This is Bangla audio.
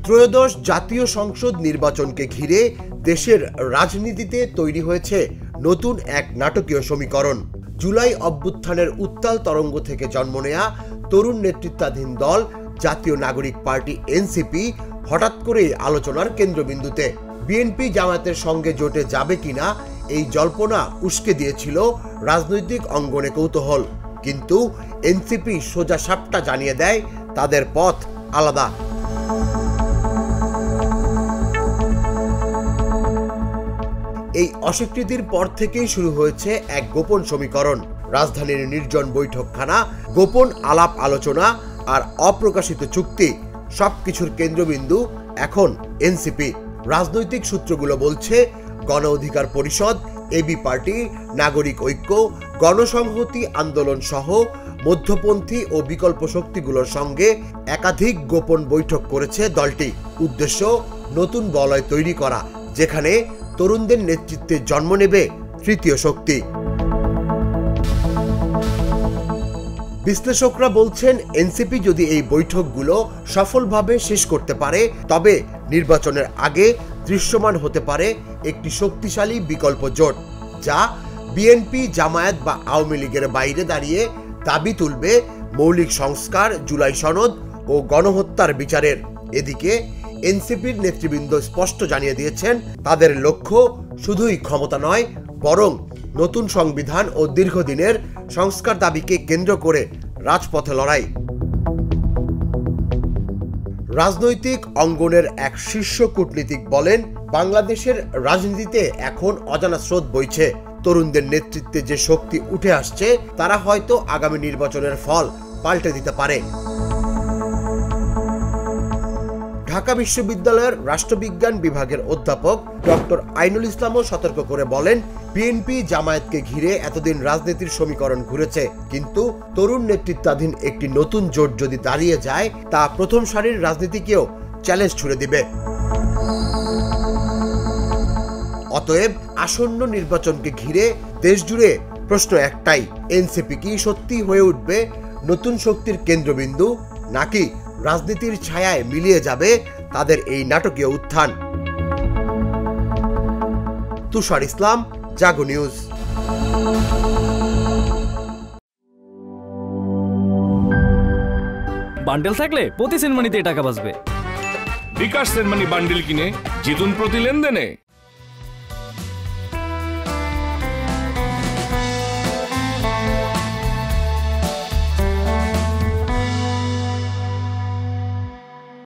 ত্রয়োদশ জাতীয় সংসদ নির্বাচনকে ঘিরে দেশের রাজনীতিতে তৈরি হয়েছে নতুন এক নাটকীয় সমীকরণ। জুলাই অভ্যুত্থানের উত্তাল তরঙ্গ থেকে জন্ম নেয়া তরুণ নেতৃত্বাধীন দল জাতীয় নাগরিক পার্টি এনসিপি হঠাৎ করেই আলোচনার কেন্দ্রবিন্দুতে। বিএনপি জামায়াতের সঙ্গে জোটে যাবে কিনা এই জল্পনা উস্কে দিয়েছিল রাজনৈতিক অঙ্গনে কৌতূহল, কিন্তু এনসিপি সোজা সাপটা জানিয়ে দেয় তাদের পথ আলাদা। এই অস্বীকৃতির পর থেকেই শুরু হয়েছে এক গোপন সমীকরণ। রাজধানীর নির্জন বৈঠকখানা, গোপন আলাপ আলোচনা আর অপ্রকাশিত চুক্তি, সবকিছুর কেন্দ্রবিন্দু এখন এনসিপি। রাজনৈতিক সূত্রগুলো বলছে গণ অধিকার পরিষদ, এবি পার্টি, নাগরিক ঐক্য, গণসংহতি আন্দোলন সহ মধ্যপন্থী ও বিকল্প শক্তিগুলোর সঙ্গে একাধিক গোপন বৈঠক করেছে দলটি। উদ্দেশ্য নতুন বলয় তৈরি করা, যেখানে তরুণদের নেতৃত্বে জন্ম নেবে তৃতীয় শক্তি। বিশ্লেষকরা বলছেন, এনসিপি যদি এই বৈঠকগুলো সফলভাবে শেষ করতে পারে, তবে নির্বাচনের আগে দৃশ্যমান হতে পারে একটি শক্তিশালী বিকল্প জোট, যা বিএনপি, জামায়াত বা আওয়ামী লীগের বাইরে দাঁড়িয়ে দাবি তুলবে মৌলিক সংস্কার, জুলাই সনদ ও গণহত্যার বিচারের। এদিকে এনসিপির নেতৃবৃন্দ স্পষ্ট জানিয়ে দিয়েছেন, তাদের লক্ষ্য শুধুই ক্ষমতা নয়, বরং নতুন সংবিধান ও দীর্ঘদিনের সংস্কার দাবিকে কেন্দ্র করে রাজপথে লড়াই। রাজনৈতিক অঙ্গনের এক শীর্ষ কূটনীতিক বলেন, বাংলাদেশের রাজনীতিতে এখন অজানা স্রোত বইছে। তরুণদের নেতৃত্বে যে শক্তি উঠে আসছে, তারা হয়তো আগামী নির্বাচনের ফল পাল্টে দিতে পারে। ঢাকা বিশ্ববিদ্যালয়ের রাষ্ট্রবিজ্ঞান বিভাগের অধ্যাপক ডক্টর আইনুল ইসলামও সতর্ক করে বলেন, বিএনপি জামায়াতকে ঘিরে এতদিন রাজনীতির সমীকরণ ঘুরেছে, কিন্তু তরুণ নেতৃত্বাধীন একটি নতুন জোট যদি দাঁড়িয়ে যায়, তা প্রথম সারির রাজনীতিকেও চ্যালেঞ্জ ছুড়ে দিবে। অতএব আসন্ন নির্বাচনকে ঘিরে দেশজুড়ে প্রশ্ন একটাই, এনসিপি কি সত্যি হয়ে উঠবে নতুন শক্তির কেন্দ্রবিন্দু, নাকি রাজনীতির ছায়ায় মিলিয়ে যাবে তাদের এই নাটকীয় উত্থান? তুষার ইসলাম, জাগো নিউজ। বান্ডেল থাকলে প্রতি সেনমানিতে টাকা বাঁচবে। বিকাশ সেনমানি বান্ডেল কিনে জিতুন প্রতি লেনদেনে।